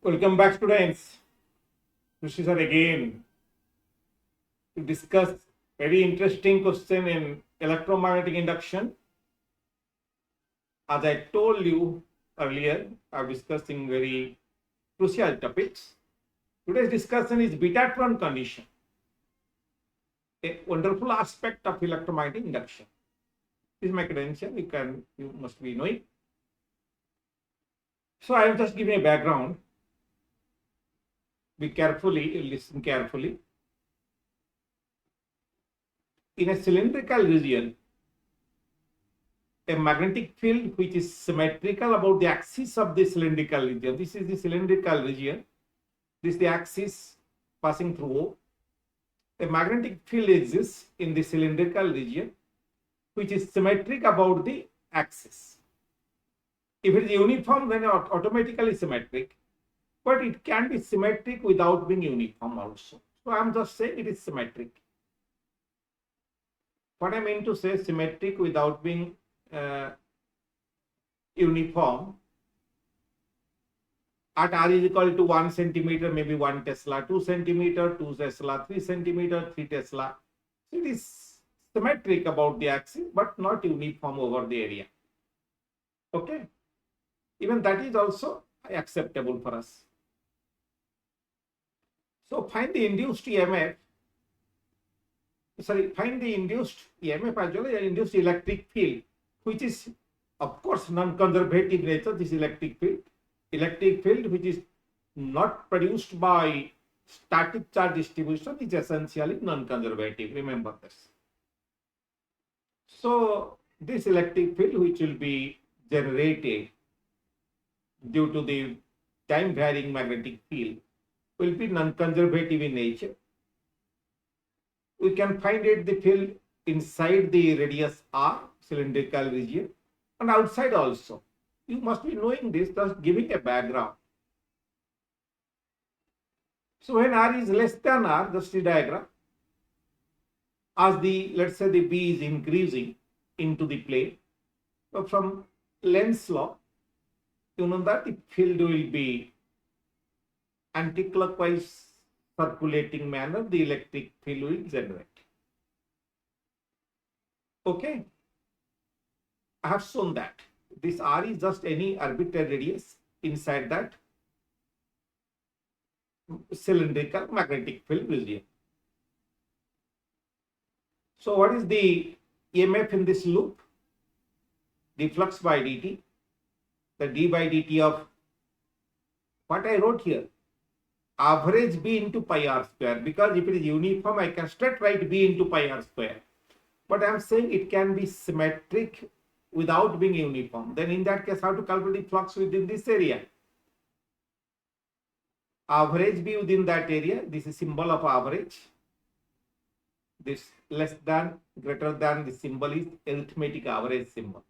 Welcome back, students. This is again to discuss very interesting question in electromagnetic induction. As I told you earlier, I'm discussing very crucial topics. Today's discussion is Betatron condition, a wonderful aspect of electromagnetic induction. This is my credential. You must be knowing. So I am just giving a background. Be carefully, listen carefully. In a cylindrical region, a magnetic field which is symmetrical about the axis of the cylindrical region. This is the cylindrical region. This is the axis passing through O. A magnetic field exists in the cylindrical region which is symmetric about the axis. If it is uniform, then automatically symmetric, but it can be symmetric without being uniform also. So I am just saying it is symmetric. What I mean to say symmetric without being uniform, at r is equal to 1 centimeter, maybe 1 Tesla, 2 centimeter, 2 Tesla, 3 centimeter, 3 Tesla. So it is symmetric about the axis, but not uniform over the area. Okay. Even that is also acceptable for us. So find the induced EMF. Find the induced EMF as well as induced electric field, which is of course non-conservative nature. This electric field which is not produced by static charge distribution is essentially non-conservative. Remember this. So this electric field which will be generated due to the time varying magnetic field will be non-conservative in nature. We can find the field inside the radius r cylindrical region and outside also. You must be knowing this, just giving a background. So when r is less than r, just the diagram, as let's say the B is increasing into the plane, so from Lenz's law, you know that the field will be anti-clockwise circulating manner, the electric field will generate. Okay, I have shown that this r is just any arbitrary radius inside that cylindrical magnetic field region. So what is the EMF in this loop? The flux by dt, the d by dt of what I wrote here, average B into pi r square, because if it is uniform, I can straight write B into pi r square. But I am saying it can be symmetric without being uniform. Then in that case, how to calculate the flux within this area? Average B within that area, this is symbol of average. This less than, greater than, the symbol is arithmetic average symbol.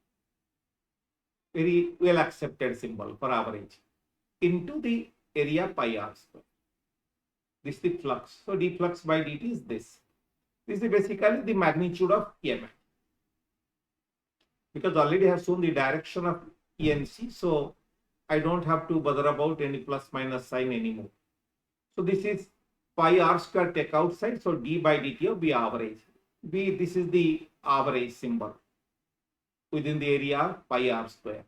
Very well accepted symbol for average. Into the area pi r square. This is the flux. So d flux by dt is this. This is basically the magnitude of EMF. Because already I have shown the direction of ENC, so I don't have to bother about any plus minus sign anymore. So this is pi r square take outside, so d by dt of B average. B, this is the average symbol within the area pi r square.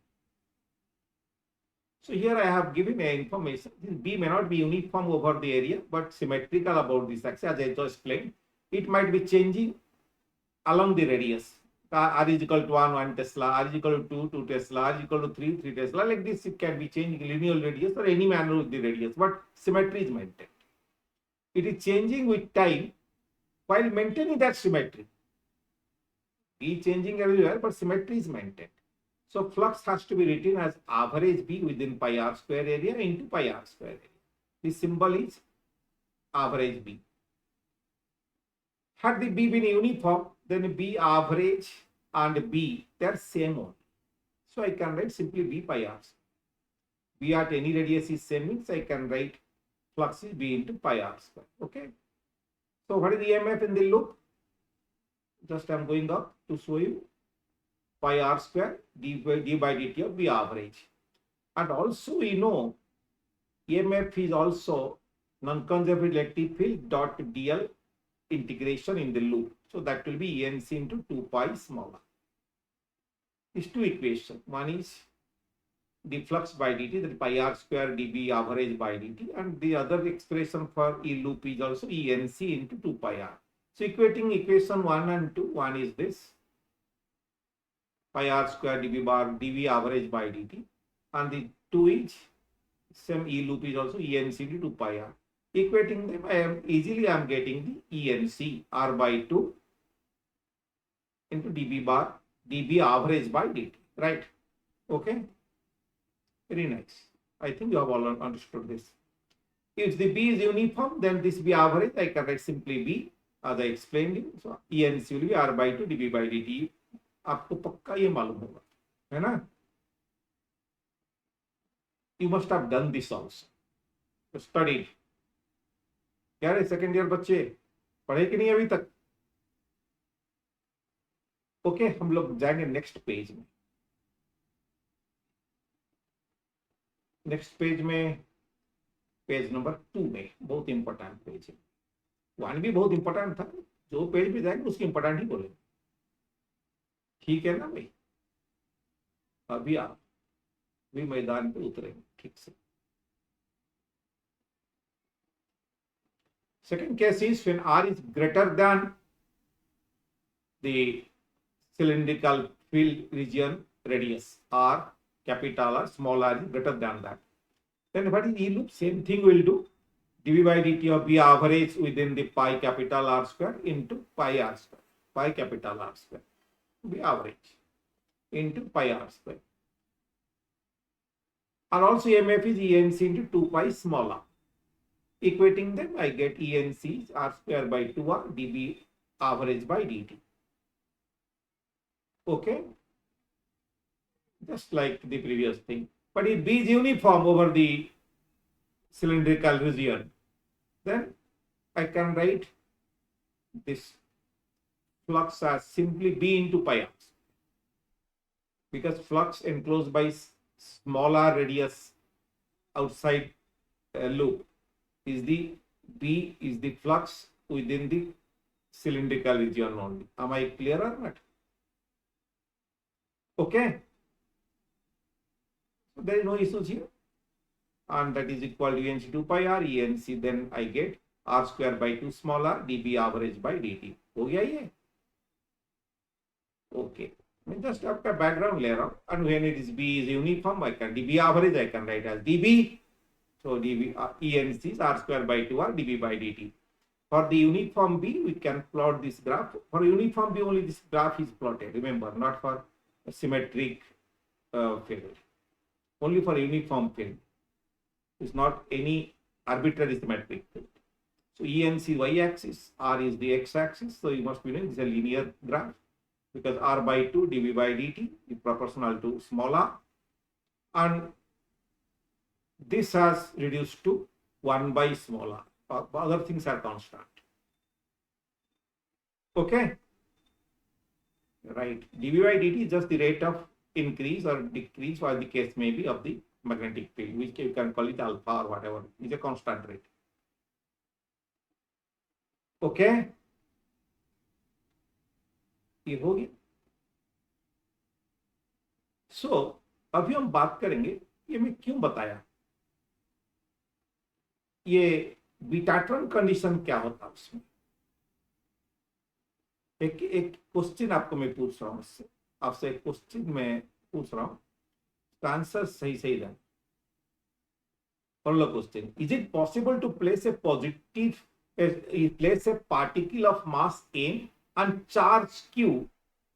So here I have given a information. This B may not be uniform over the area, but symmetrical about this axis, as I just explained. It might be changing along the radius. R is equal to 1 Tesla, R is equal to 2 Tesla, R is equal to 3 Tesla. Like this, it can be changing linear radius or any manner with the radius, but symmetry is maintained. It is changing with time while maintaining that symmetry. B changing everywhere, but symmetry is maintained. So flux has to be written as average B within pi r square area into pi r square area. This symbol is average B. Had the B been uniform, then B average and B, they are same only. So I can write simply B pi r. B at any radius is same, means I can write flux is B into pi r square. Okay. So what is the EMF in the loop? Just I am going up to show you. Pi r square d by dt of B average. And also we know EMF is also non-conservative electric field dot dl integration in the loop. So that will be ENC into 2 pi small r. These two equations. One is the flux by dt, that pi r square dB average by dt, and the other expression for E loop is also ENC into 2 pi r. So equating equation 1 and 2, one is this pi r square dB bar dV average by dt, and the 2 is same E loop is also ENC into 2 pi r. Equating them, I am getting the ENC r by 2 into dB bar dB average by dt, right? Okay, very nice. I think you have all understood this. If the B is uniform, then this B average I can write simply B as I explained you. So ENC will be r by 2 dB by dt. आपको पक्का ये मालूम होगा, है ना? You must have done this also. Studied. क्या रे second year बच्चे पढ़े कि नहीं अभी तक? ओके, हम लोग जाएंगे नेक्स्ट पेज में. नेक्स्ट पेज में, पेज नंबर 2 में बहुत इंपॉर्टेंट पेज है. 1 भी बहुत इंपॉर्टेंट था, जो पेज पे जाएंगे उसकी इंपॉर्टेंट ही बोलेंगे. ठीक है ना भाई? अभी आप भी मैदान पे उतरेंगे ठीक से. Second case is when R is greater than the cylindrical field region radius. R, capital R, small r is greater than that. Then what is E loop? Same thing we'll do. dV by dt of B average within the pi capital R square into pi R square. Pi capital R square. B average into pi R square. And also EMF is ENC into 2 pi small r. Equating them, I get ENC r square by 2r dB average by dt. Okay, just like the previous thing. But if B is uniform over the cylindrical region, then I can write this flux as simply B into pi r, because flux enclosed by smaller radius outside loop is the B is the flux within the cylindrical region only. Am I clear or not? Okay. So there is no issues here. And that is equal to ENC 2 pi r ENC, then I get r square by 2 small r dB average by dt. हो गया ये? Okay. Just after background layer, and when it is B is uniform, I can dB average I can write as dB. So dB ENC is r square by 2r dB by dt. For the uniform B, we can plot this graph. For uniform B, only this graph is plotted. Remember, not for a symmetric field. Only for uniform field. It's not any arbitrary symmetric field. So ENC y-axis, R is the x-axis. So you must be knowing this is a linear graph, because r by 2 dB by dt is proportional to small r, and this has reduced to 1 by small r. Other things are constant. Okay, right? dB by dt is just the rate of increase or decrease, or the case may be, of the magnetic field, which you can call it alpha or whatever. It's a constant rate. Okay, ये हो गया. So अभी हम बात करेंगे, ये मैं क्यों बताया, ये बीटाट्रॉन कंडीशन क्या होता है उसमें. एक क्वेश्चन आपको मैं पूछ रहा हूं, आपसे एक क्वेश्चन मैं पूछ रहा हूं, आंसर सही देना. Follow question. Is it possible to place a particle of mass m and charge q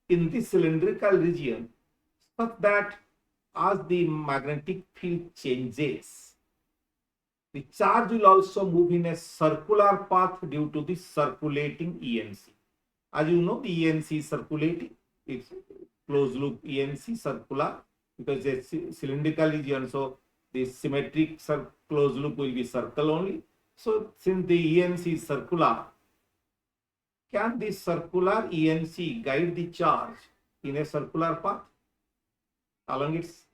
in the cylindrical region such that as the magnetic field changes, the charge will also move in a circular path due to the circulating ENC. As you know, the ENC is circulating. It's closed loop ENC, circular, because it's cylindrical region. So the symmetric closed loop will be circle only. So since the ENC is circular, can this circular ENC guide the charge in a circular path along its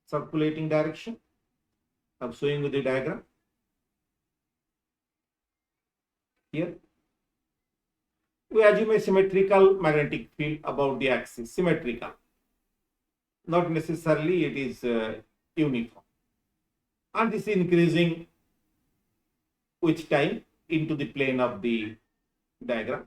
circulating direction? I'm showing you the diagram here. We assume a symmetrical magnetic field about the axis, symmetrical. Not necessarily it is uniform. And this is increasing with time into the plane of the diagram.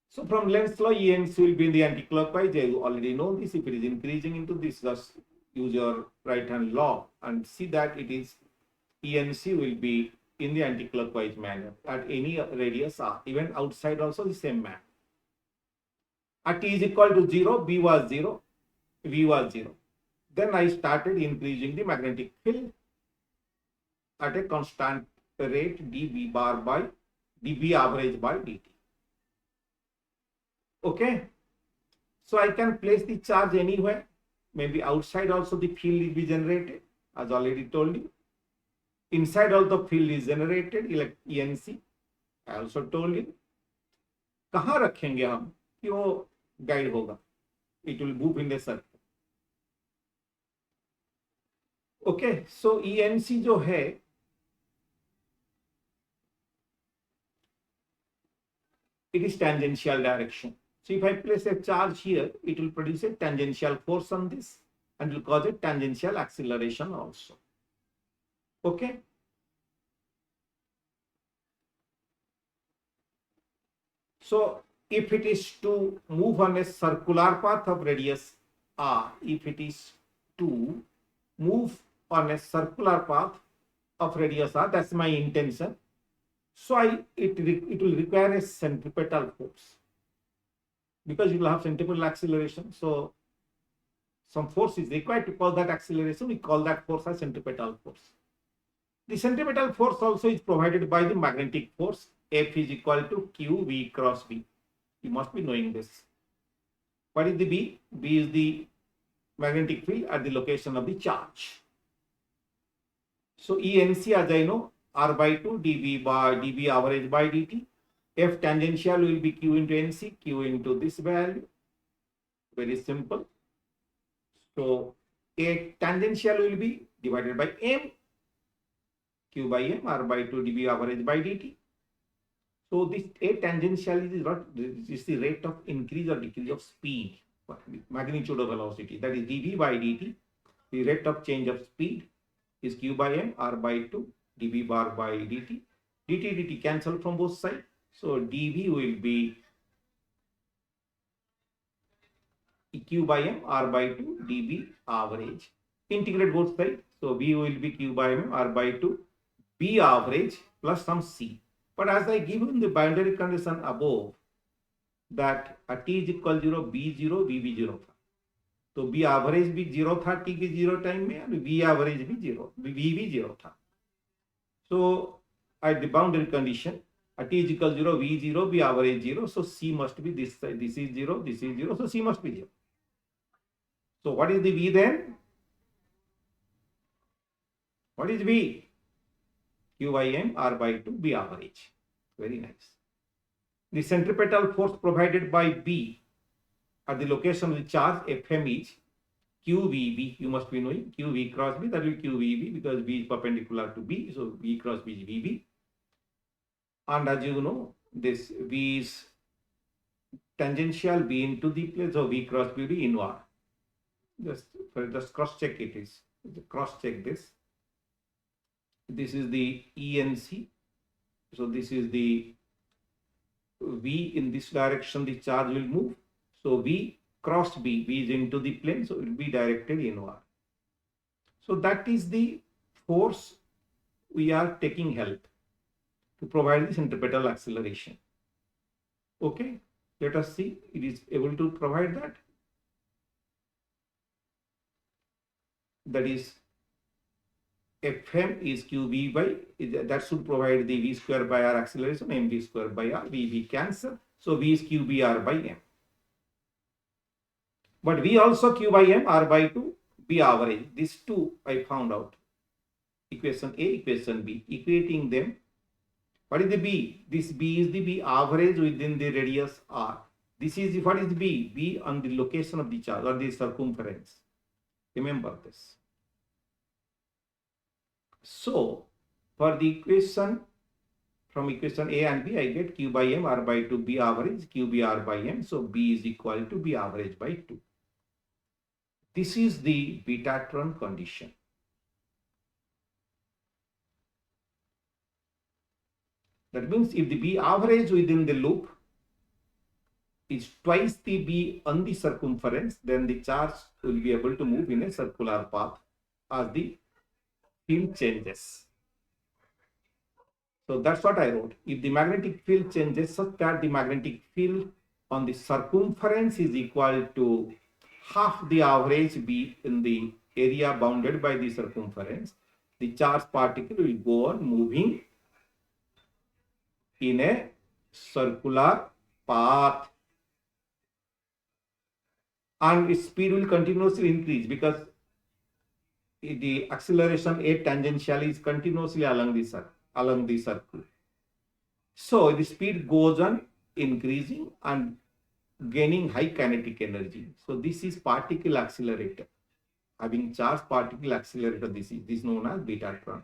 So from Lenz's law, ENC will be in the anticlockwise. You already know this. If it is increasing into this, just use your right hand law and see that it is ENC will be in the anticlockwise manner at any radius r, even outside also the same manner. At t is equal to 0, B was 0, V was 0. Then I started increasing the magnetic field at a constant rate dB bar by dB average by dt. Okay. So I can place the charge anywhere. Maybe outside also the field will be generated, as already told you. Inside all the field is generated, ENC. I also told you. कहाँ रखेंगे हम कि वो guide होगा? It will move in a circle. Okay, so ENC जो है, it is tangential direction. So if I place a charge here, it will produce a tangential force on this and will cause a tangential acceleration also. Okay. So if it is to move on a circular path of radius r, if it is to move on a circular path of radius r, that's my intention. So it will require a centripetal force, because you will have centripetal acceleration. So some force is required to cause that acceleration. We call that force as centripetal force. The centripetal force also is provided by the magnetic force. F is equal to Q V cross B. You must be knowing this. What is the B? B is the magnetic field at the location of the charge. So ENC, as I know, R by 2 dB by dB average by dt. F tangential will be Q into NC, Q into this value. Very simple. So A tangential will be divided by M, Q by M, R by 2 dB average by dt. So this A tangential is the rate of increase or decrease of speed, magnitude of velocity. That is dV by dt. The rate of change of speed is Q by M, R by 2 dB bar by dt. Dt cancel from both sides. So dV will be Q by M, R by 2 dB average. Integrate both sides. So V will be Q by M, R by 2 B average plus some C. But as I given the boundary condition above, that at t is equal 0, B0, VB0 था. तो B average भी 0 था t के 0 time में, और V average भी 0, V भी 0 था. So at the boundary condition, at t is equal 0, V0, B average 0. So C must be this side. This is 0, this is 0. So C must be 0. So what is the V then? What is V? Q by M, R by 2, B average. Very nice. The centripetal force provided by B at the location of the charge Fm is QVB. You must be knowing QV cross B. That will be QVB because B is perpendicular to B. So V cross B is VB. And as you know, this V is tangential B into the plane. So V cross B will be inward. Just cross check it is. Cross check this. This is the ENC. So this is the V in this direction, the charge will move. So V cross B, V is into the plane, so it will be directed inward. So that is the force we are taking help to provide the centripetal acceleration. Okay, let us see, it is able to provide that. That is Fm is QV by, that should provide the V square by R acceleration, mv square by R, VV cancel. So V is QBR by M. But V also Q by M, R by 2, B average. These two I found out. Equation A, equation B. Equating them. What is the B? This B is the B average within the radius R. This is, what is B? B on the location of the charge or the circumference. Remember this. So for the equation, from equation A and B, I get Q by M R by 2 B average, Q B R by M. So B is equal to B average by 2. This is the Betatron condition. That means if the B average within the loop is twice the B on the circumference, then the charge will be able to move in a circular path as the field changes. So that's what I wrote. If the magnetic field changes such that the magnetic field on the circumference is equal to half the average B in the area bounded by the circumference, the charged particle will go on moving in a circular path, and its speed will continuously increase because the acceleration A tangentially is continuously along the circle. So the speed goes on increasing and gaining high kinetic energy. So this is particle accelerator. Having charged particle accelerator, this is known as Betatron.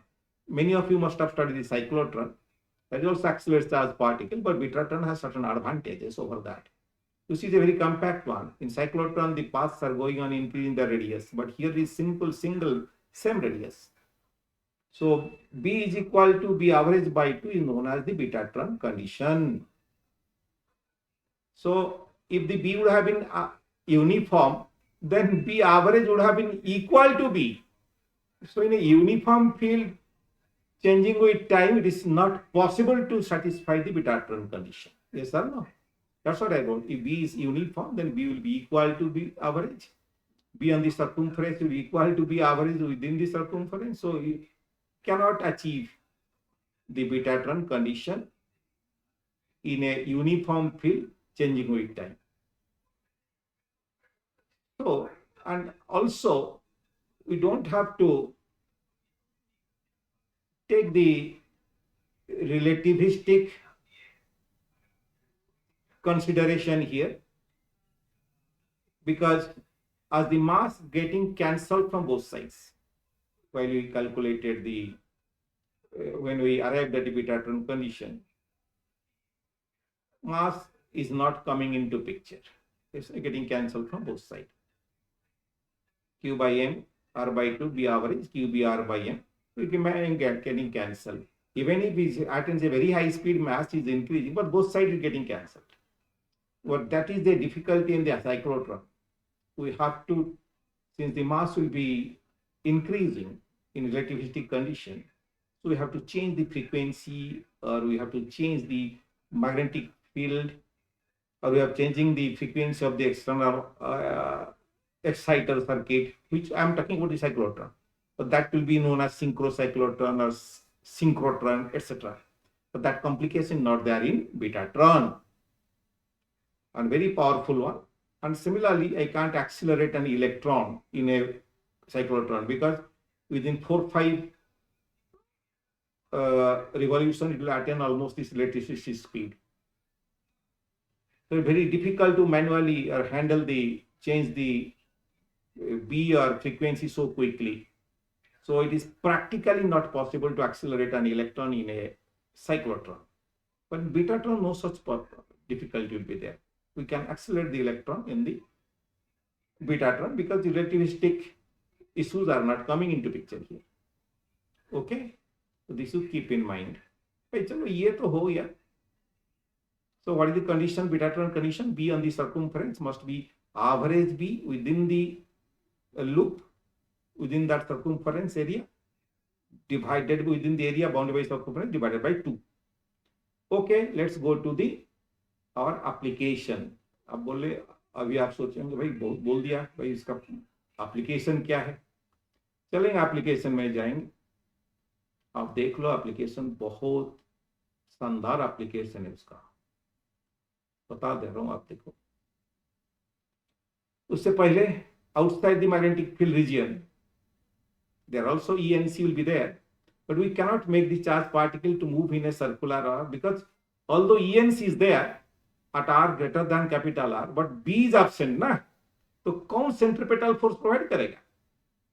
Many of you must have studied the cyclotron. That is also accelerates charged particle, but Betatron has certain advantages over that. This is a very compact one. In cyclotron, the paths are going on increasing the radius, but here is simple single same radius. So B is equal to B average by 2 is known as the Betatron condition. So if the B would have been uniform, then B average would have been equal to B. So in a uniform field changing with time, it is not possible to satisfy the Betatron condition. Yes or no? That's what I wrote. If B is uniform, then B will be equal to B average. B on the circumference will be equal to B average within the circumference. So you cannot achieve the Betatron condition in a uniform field changing with time. So, and also we don't have to take the relativistic consideration here, because as the mass getting cancelled from both sides while we calculated the when we arrived at the Betatron condition, mass is not coming into picture. It's getting cancelled from both sides. Q by M R by 2 B average, Q B R by M, we can getting cancelled. Even if it attains a very high speed, mass is increasing, but both sides is getting cancelled. But that is the difficulty in the cyclotron. We have to, since the mass will be increasing in relativistic condition, so we have to change the frequency, or we have to change the magnetic field, or we are changing the frequency of the external exciter circuit, which I am talking about the cyclotron. But that will be known as synchrocyclotron or synchrotron, etc. But that complication not there in Betatron. And very powerful one. And similarly, I can't accelerate an electron in a cyclotron because within 4-5 revolution, it will attain almost this electricity speed. So it's very difficult to manually or change the B or frequency so quickly. So it is practically not possible to accelerate an electron in a cyclotron. But in Betatron, no such difficulty will be there. We can accelerate the electron in the Betatron because the relativistic issues are not coming into picture here. Okay, so this should keep in mind. So what is the condition? Betatron condition: B on the circumference must be average B within the loop, within that circumference area, divided within the area bounded by circumference divided by 2. Okay, let's go to the और application. अब बोले अभी आप सोचेंगे भाई बहुत बोल दिया भाई, इसका एप्लीकेशन क्या है. चलेंगे एप्लीकेशन में जाएंगे. आप देख लो एप्लीकेशन, बहुत शानदार एप्लीकेशन है उसका, बता दे रहा हूं आप देखो. उससे पहले outside the magnetic field region there also E and C will be there, but we cannot make the charged particle to move in a circular arc because although E and C is there at R greater than capital R, but B is absent ना, तो कौन centripetal force provide करेगा?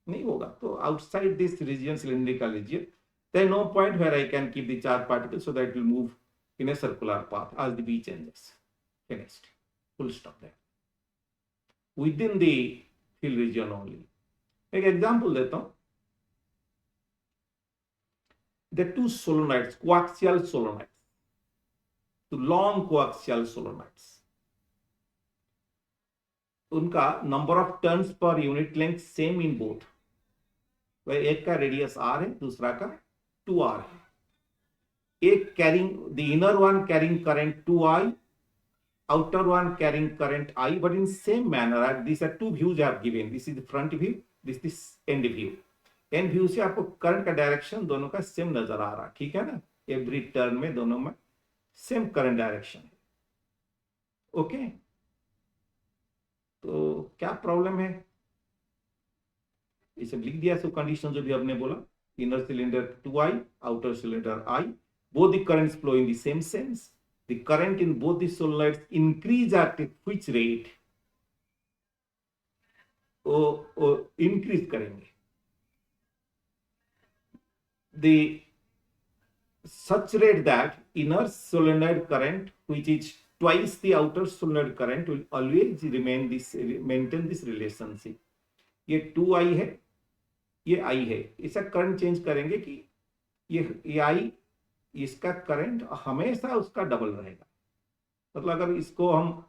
नहीं होगा. तो outside this region, cylindrical region, There is no point where I can keep the charge particle so that it will move in a circular path as the B changes. Finished. Full stop there. Within the field region only. एक example देता हूं. The two solenoids, coaxial solenoids, two long coaxial solenoids. उनका number of turns per unit length same in both. वह एक का radius r है, दूसरा का 2r है. एक carrying, the inner one carrying current 2I, outer one carrying current I, but in same manner. These are two views I have given. This is the front view, this is end view. end view से आपको current का direction दोनों का same नजर आ रहा है, ठीक है ना. एवरी टर्न में दोनों में सेम करंट डायरेक्शन है. ओके, तो क्या प्रॉब्लम है, इसे लिख दिया. सो कंडीशन जो भी आपने बोला, inner cylinder 2I, outer cylinder I, both the currents flow in the same sense. The current in both the solenoids increase at which rate? Increase करेंगे. The such rate that inner solenoid current, which is twice the outer solenoid current, will always maintain this relationship. ये 2I है, ये I है. इसका current change करेंगे कि ये I, इसका करंट हमेशा उसका डबल रहेगा. मतलब अगर इसको हम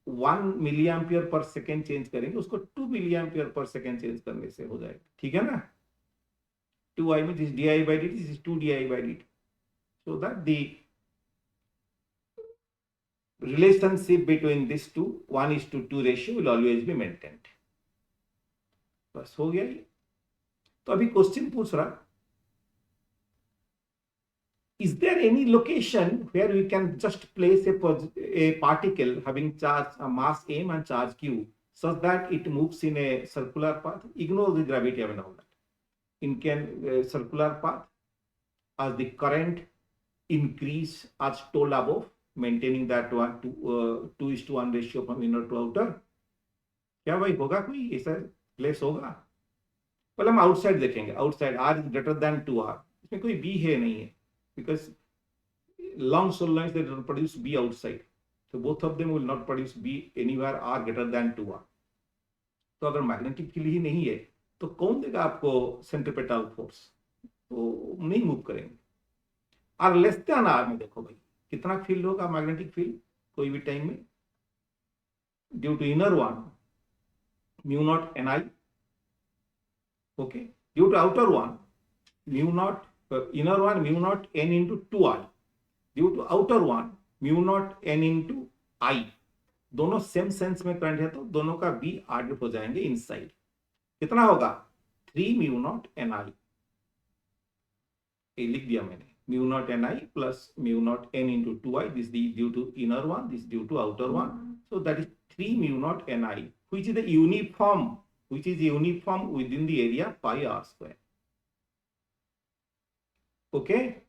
1 milli ampere per second change करेंगे, उसको 2 milli ampere per second change करने से हो जाएगा. ठीक है ना. 2I में this di by dt, this is 2 di by dt, so that the relationship between these two 1:2 ratio will always be maintained. बस हो गया ये. तो अभी क्वेश्चन पूछ रहा, is there any location where we can just place a particle having charge, a mass m and charge q, such that it moves in a circular path? Ignore the gravity and all that. In circular path, as the current increase as told above, maintaining that 2:1 ratio from inner to outer. क्या भाई होगा कोई ऐसा place होगा? पहले हम outside देखेंगे. Outside r is greater than 2r. इसमें कोई b है नहीं है, because long solenoids that will produce b outside, so both of them will not produce b anywhere r greater than 2r. तो अगर मैग्नेटिक फील्ड ही नहीं है तो कौन देगा आपको सेंट्रीपेटल फोर्स? तो नहीं मूव करेंगे. आर लेस देन आर में देखो भाई कितना फील्ड होगा, मैग्नेटिक फील्ड कोई भी टाइम में, due to inner one mu naught N I. Okay, due to outer one mu naught, inner one mu naught n into 2I, due to outer one mu naught n into I. दोनों same sense में current है तो दोनों का b आगे हो जाएंगे inside. कितना होगा? 3 mu naught n I. ये लिख दिया मैंने, mu naught n I plus mu naught n into 2I. This is due to inner one, this is due to outer one. So that is 3 mu naught n I, which is the uniform, within the area pi r square. Okay,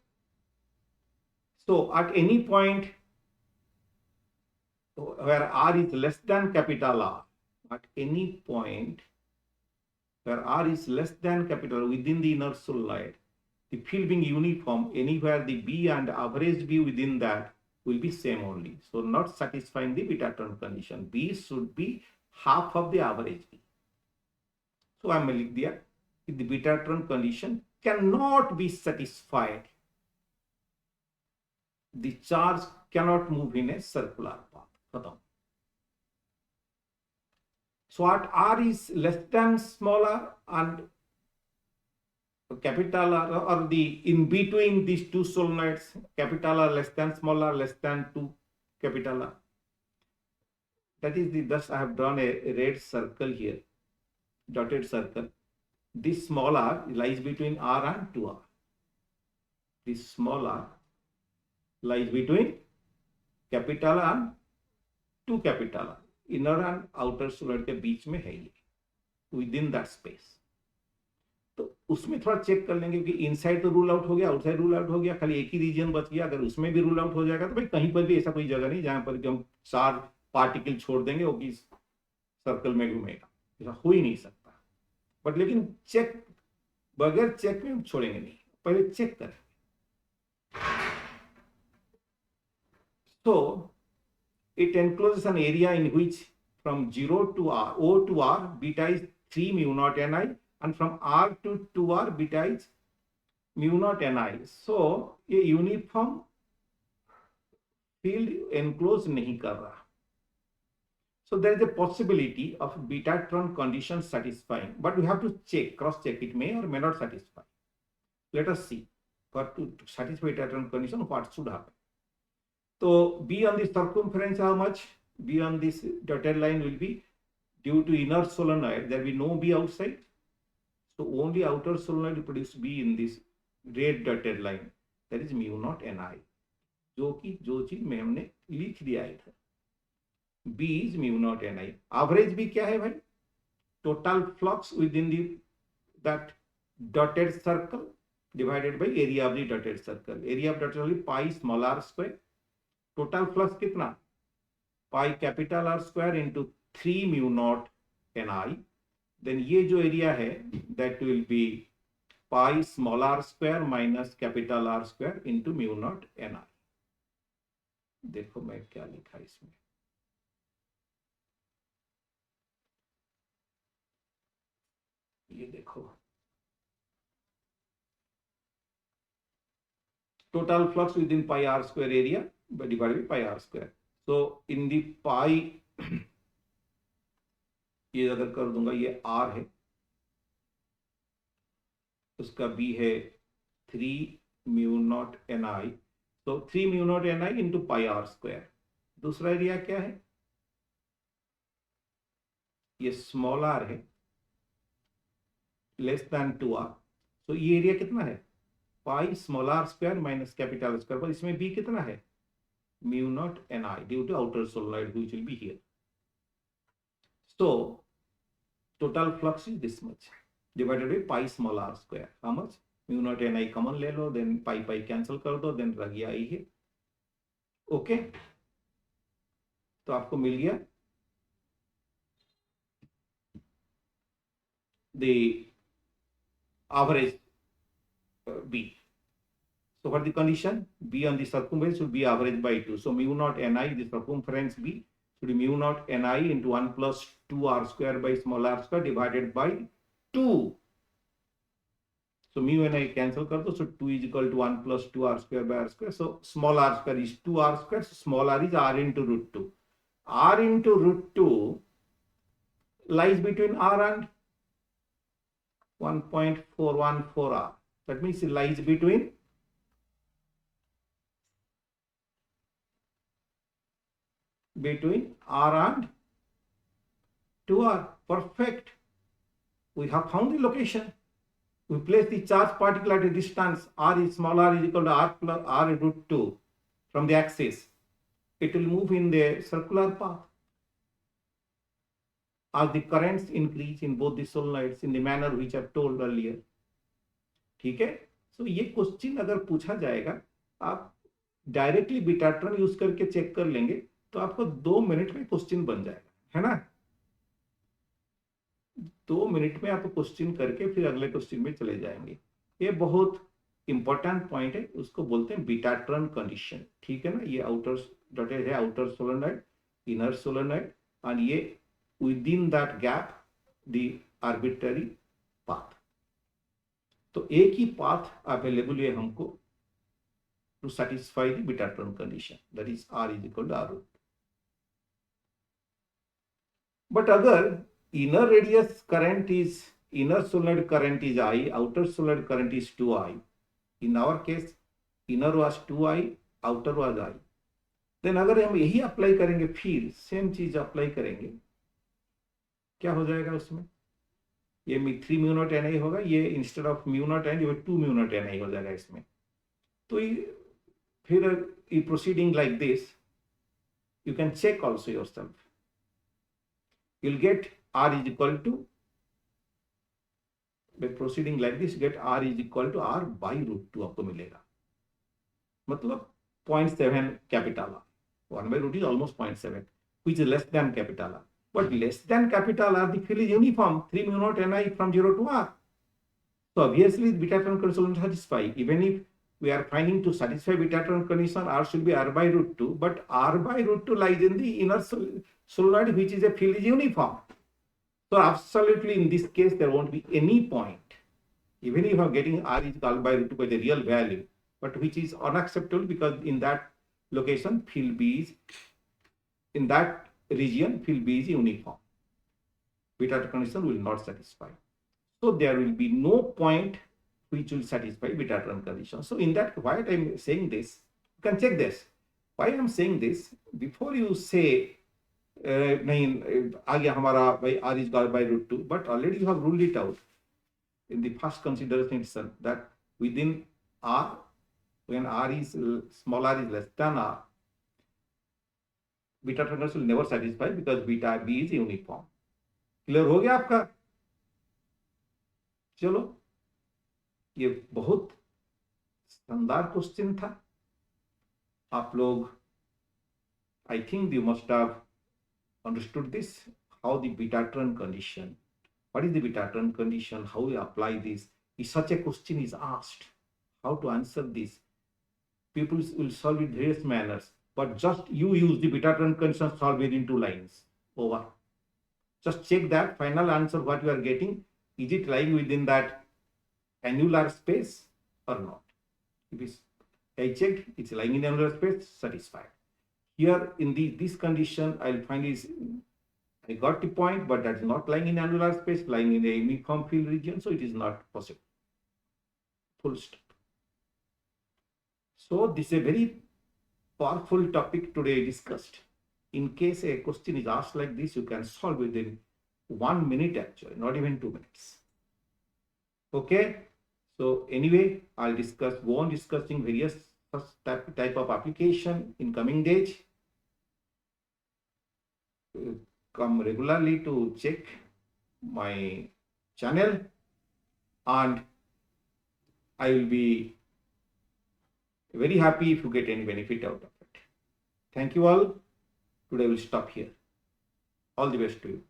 so at any point where r is less than capital R, at any point where r is less than capital R within the inner solenoid, the field being uniform, anywhere the b and average b within that will be same only. So not satisfying the Betatron condition. B should be half of the average b. So I am लिख दिया कि the Betatron condition cannot be satisfied. The charge cannot move in a circular path. खत्म. So at r is less than smaller and capital R, or the in between these two solenoids, capital R less than smaller, less than 2 capital R. That is the, thus I have drawn a red circle here, dotted circle. This small r lies between r and 2r. This small r lies between capital R and 2 capital R. Inner and outer solenoid के बीच में है ये, within that space. तो उसमें थोड़ा check कर लेंगे कि इनसाइड तो रूल आउट हो गया, आउटसाइड रूल आउट हो गया, खाली एक ही रीजन बच गया. अगर उसमें भी रूल आउट हो जाएगा तो भाई कहीं पर भी ऐसा कोई जगह नहीं जहां पर हम 4 पार्टिकल छोड़ देंगे वो कि सर्कल में घूमेगा. ऐसा हो ही नहीं सकता. बट लेकिन चेक, बगैर चेक में हम छोड़ेंगे नहीं. पहले चेक करें। So it encloses an area in which from 0 to R, O to R, beta is 3 mu naught Ni, and from R to 2R, beta is mu naught Ni. So ये uniform field enclose नहीं कर रहा. So there is a possibility of Betatron condition satisfying, but we have to check, cross check. It may or may not satisfy. Let us see. For to satisfy Betatron condition, what should happen? So B on the circumference, how much? B on this dotted line will be, due to inner solenoid, there will be no B outside. So only outer solenoid will produce B in this red dotted line. That is mu naught Ni. जो चीज में हमने लिख दिया है. B is mu naught Ni. Average B क्या है भाई? Total flux within that dotted circle divided by area of the dotted circle. Area of dotted circle is pi small r square. Total flux कितना? Pi capital R square into 3 mu naught Ni. Then ये जो area है, that will be pi small r square minus capital R square into mu naught Ni. देखो मैं क्या लिखा इसमें. ये देखो, total flux within pi r square area by divided by pi r square. So in the pi, ये अगर कर दूंगा, ये r है, उसका b है 3 mu naught Ni. So 3 mu naught Ni into pi r square. दूसरा एरिया क्या है? ये स्मॉल r है, लेस देन 2r. तो ये एरिया कितना है? Pi small r square minus capital square. पर इसमें b कितना है? mu naught Ni due to outer solenoid which will be here. So total flux is this much divided by pi small r square. How much? Mu naught Ni common ले लो, then pi cancel कर दो, then रह गया ये. Okay, तो आपको मिल गया the average B. So for the condition, B on the circumference should be averaged by 2. So mu naught Ni, the circumference B, should be mu naught Ni into 1 plus 2r square by small r square divided by 2. So mu Ni cancel kar do, so 2 is equal to 1 plus 2r square by r square. So small r square is 2r square, so small r is r into root 2. R into root 2 lies between r and 1.414r. That means it lies between r and 2r. Perfect. We have found the location. We place the charge particle at a distance r is small r is equal to r plus r root 2 from the axis. It will move in the circular path as the currents increase in both the solenoids in the manner which I have told earlier. ठीक है. So ये question अगर पूछा जाएगा, आप directly betatron use करके check कर लेंगे तो आपको 2 मिनट में क्वेश्चन बन जाएगा, है ना. 2 मिनट में आप क्वेश्चन करके फिर अगले क्वेश्चन में चले जाएंगे. ये बहुत इंपॉर्टेंट पॉइंट है, उसको बोलते हैं बीटाट्रॉन कंडीशन. ठीक है ना. ये आउटर डॉटेड है, आउटर सोलेनॉइड, इनर सोलेनॉइड, और ये within that gap the arbitrary path. तो एक ही path available है हमको to satisfy the Betatron condition, that is r is equal to r root. But अगर inner radius current is, inner solenoid current is I, outer solenoid current is 2I. In our case inner was 2I, outer was I. Then अगर हम यही apply करेंगे, फिर same चीज apply करेंगे, क्या हो जाएगा उसमें? ये 3 mu naught Ni होगा, ये instead of mu naught Ni 2 mu naught Ni हो जाएगा इसमें. तो फिर ये proceeding like this, you can check also yourself. you'll get r is equal to, by proceeding like this, get r is equal to r by root 2 आपको मिलेगा. मतलब 0.7 capital R. 1 by root is almost 0.7, which is less than capital R. But less than capital R, the field is uniform, 3 mu naught Ni from 0 to R. So obviously Betatron condition will satisfy. Even if we are finding to satisfy Betatron condition, R should be R by root 2, but R by root 2 lies in the inner solenoid, which is a field is uniform. So absolutely in this case, there won't be any point. Even if I'm getting R is equal by root 2 by the real value, but which is unacceptable because in that location, field B is, in that region, field B is uniform. Betatron condition will not satisfy. So there will be no point which will satisfy Betatron condition. So in that, why I'm saying this, you can check this. Why I'm saying this, before you say, नहीं आ गया हमारा by R is equal by root 2, but already you have ruled it out in the first consideration itself that within R, when R is small r is less than R, Betatron condition will never satisfy because beta B is uniform. Clear हो गया आपका? चलो, ये बहुत शानदार question था. आप लोग, I think you must have understood this, how the Betatron condition, what is the Betatron condition, how we apply this. If such a question is asked, how to answer this, people will solve it various manners, but just you use the Betatron condition, solve it in 2 lines, over. Just check that final answer what you are getting, is it lying within that annular space or not. If I checked, it's lying in annular space, satisfied. Here in this condition, I'll find is, I got the point, but that's not lying in annular space, lying in the uniform field region, so it is not possible. Full stop. So this is a very powerful topic today discussed. In case a question is asked like this, you can solve within 1 minute actually, not even 2 minutes. Okay. So anyway, I'll go on discussing various type of application in coming days. Come regularly to check my channel, and I will be very happy if you get any benefit out of it. Thank you all. Today we'll stop here. All the best to you.